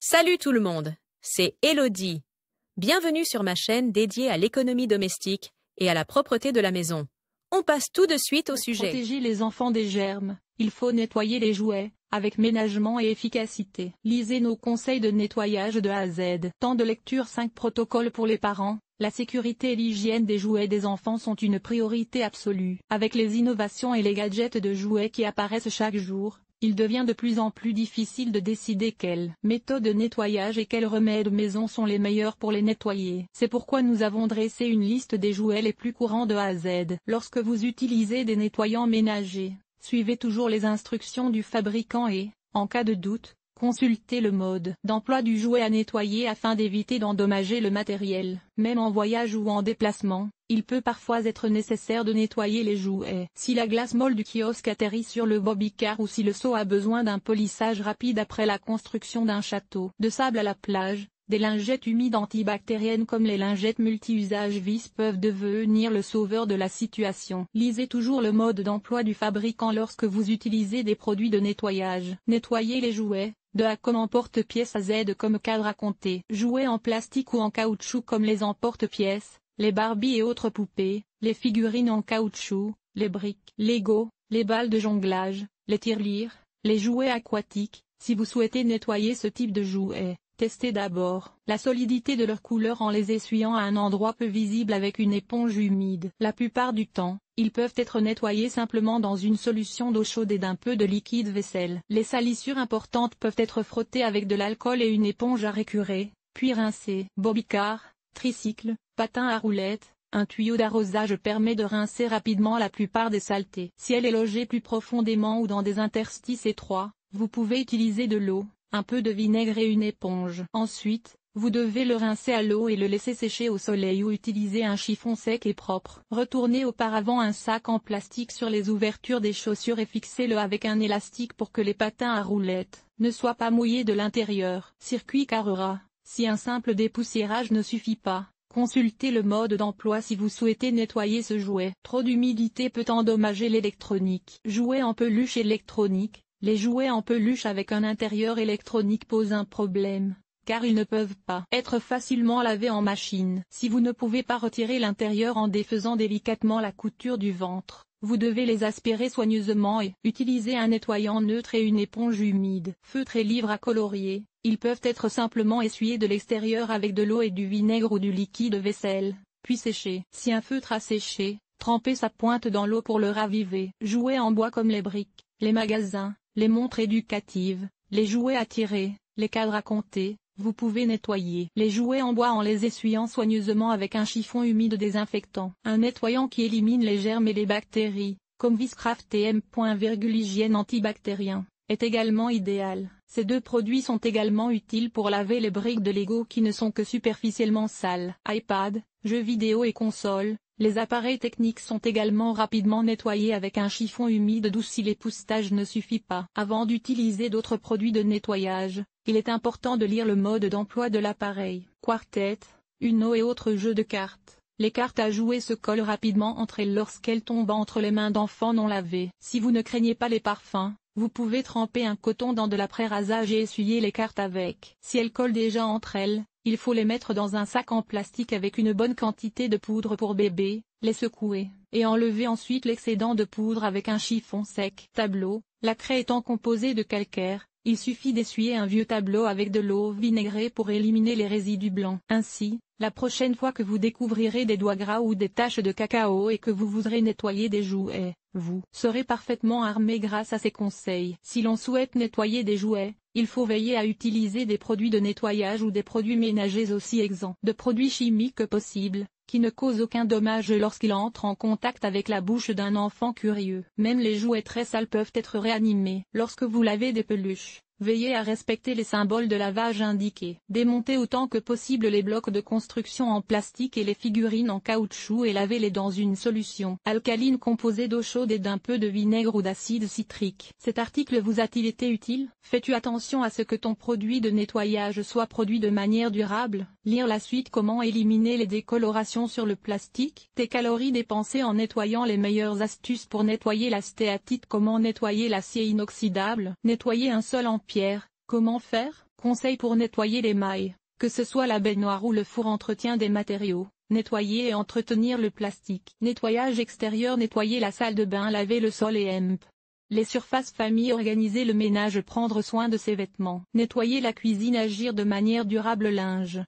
Salut tout le monde, c'est Elodie. Bienvenue sur ma chaîne dédiée à l'économie domestique et à la propreté de la maison. On passe tout de suite au sujet. Pour protéger les enfants des germes, il faut nettoyer les jouets, avec ménagement et efficacité. Lisez nos conseils de nettoyage de A à Z. Temps de lecture 5 protocoles pour les parents. La sécurité et l'hygiène des jouets des enfants sont une priorité absolue. Avec les innovations et les gadgets de jouets qui apparaissent chaque jour, il devient de plus en plus difficile de décider quelle méthode de nettoyage et quels remèdes maison sont les meilleurs pour les nettoyer. C'est pourquoi nous avons dressé une liste des jouets les plus courants de A à Z. Lorsque vous utilisez des nettoyants ménagers, suivez toujours les instructions du fabricant et, en cas de doute, consultez le mode d'emploi du jouet à nettoyer afin d'éviter d'endommager le matériel. Même en voyage ou en déplacement, il peut parfois être nécessaire de nettoyer les jouets. Si la glace molle du kiosque atterrit sur le bobbycar ou si le seau a besoin d'un polissage rapide après la construction d'un château de sable à la plage, des lingettes humides antibactériennes comme les lingettes multi-usages Vis peuvent devenir le sauveur de la situation. Lisez toujours le mode d'emploi du fabricant lorsque vous utilisez des produits de nettoyage. Nettoyez les jouets, de A comme emporte-pièces à Z comme cadre à compter. Jouets en plastique ou en caoutchouc comme les emporte-pièces, les Barbie et autres poupées, les figurines en caoutchouc, les briques, Lego, les balles de jonglage, les tirelires, les jouets aquatiques. Si vous souhaitez nettoyer ce type de jouets, testez d'abord la solidité de leur couleur en les essuyant à un endroit peu visible avec une éponge humide. La plupart du temps, ils peuvent être nettoyés simplement dans une solution d'eau chaude et d'un peu de liquide vaisselle. Les salissures importantes peuvent être frottées avec de l'alcool et une éponge à récurer, puis rincées. Bobbycar, tricycle, patin à roulettes, un tuyau d'arrosage permet de rincer rapidement la plupart des saletés. Si elle est logée plus profondément ou dans des interstices étroits, vous pouvez utiliser de l'eau, un peu de vinaigre et une éponge. Ensuite, vous devez le rincer à l'eau et le laisser sécher au soleil ou utiliser un chiffon sec et propre. Retournez auparavant un sac en plastique sur les ouvertures des chaussures et fixez-le avec un élastique pour que les patins à roulettes ne soient pas mouillés de l'intérieur. Circuit Carrera. Si un simple dépoussiérage ne suffit pas, consultez le mode d'emploi si vous souhaitez nettoyer ce jouet. Trop d'humidité peut endommager l'électronique. Jouets en peluche électronique. Les jouets en peluche avec un intérieur électronique posent un problème, car ils ne peuvent pas être facilement lavés en machine. Si vous ne pouvez pas retirer l'intérieur en défaisant délicatement la couture du ventre, vous devez les aspirer soigneusement et utiliser un nettoyant neutre et une éponge humide. Feutre et livre à colorier, ils peuvent être simplement essuyés de l'extérieur avec de l'eau et du vinaigre ou du liquide vaisselle, puis séchés. Si un feutre a séché, trempez sa pointe dans l'eau pour le raviver. Jouets en bois comme les briques, les magasins, les montres éducatives, les jouets à tirer, les cadres à compter, vous pouvez nettoyer les jouets en bois en les essuyant soigneusement avec un chiffon humide désinfectant. Un nettoyant qui élimine les germes et les bactéries, comme Viscraft TM. Hygiène antibactérien, est également idéal. Ces deux produits sont également utiles pour laver les briques de Lego qui ne sont que superficiellement sales. iPad, jeux vidéo et consoles. Les appareils techniques sont également rapidement nettoyés avec un chiffon humide doux si l'époussetage ne suffit pas. Avant d'utiliser d'autres produits de nettoyage, il est important de lire le mode d'emploi de l'appareil. Quartet, Uno et autres jeux de cartes. Les cartes à jouer se collent rapidement entre elles lorsqu'elles tombent entre les mains d'enfants non lavés. Si vous ne craignez pas les parfums, vous pouvez tremper un coton dans de l'après-rasage et essuyer les cartes avec. Si elles collent déjà entre elles, il faut les mettre dans un sac en plastique avec une bonne quantité de poudre pour bébé, les secouer, et enlever ensuite l'excédent de poudre avec un chiffon sec. Tableau, la craie étant composée de calcaire, il suffit d'essuyer un vieux tableau avec de l'eau vinaigrée pour éliminer les résidus blancs. Ainsi, la prochaine fois que vous découvrirez des doigts gras ou des taches de cacao et que vous voudrez nettoyer des jouets, vous serez parfaitement armé grâce à ces conseils. Si l'on souhaite nettoyer des jouets, il faut veiller à utiliser des produits de nettoyage ou des produits ménagers aussi exempts de produits chimiques que possible, qui ne causent aucun dommage lorsqu'ils entrent en contact avec la bouche d'un enfant curieux. Même les jouets très sales peuvent être réanimés. Lorsque vous lavez des peluches, veillez à respecter les symboles de lavage indiqués. Démontez autant que possible les blocs de construction en plastique et les figurines en caoutchouc et lavez-les dans une solution alcaline composée d'eau chaude et d'un peu de vinaigre ou d'acide citrique. Cet article vous a-t-il été utile? Fais-tu attention à ce que ton produit de nettoyage soit produit de manière durable? Lire la suite. Comment éliminer les décolorations sur le plastique? Tes calories dépensées en nettoyant. Les meilleures astuces pour nettoyer la stéatite. Comment nettoyer l'acier inoxydable? Nettoyer un sol en pierre. Comment faire? Conseils pour nettoyer les mailles, que ce soit la baignoire ou le four. Entretien des matériaux, nettoyer et entretenir le plastique. Nettoyage extérieur, nettoyer la salle de bain, laver le sol et les surfaces. Famille, organiser le ménage, prendre soin de ses vêtements. Nettoyer la cuisine, agir de manière durable. Linge,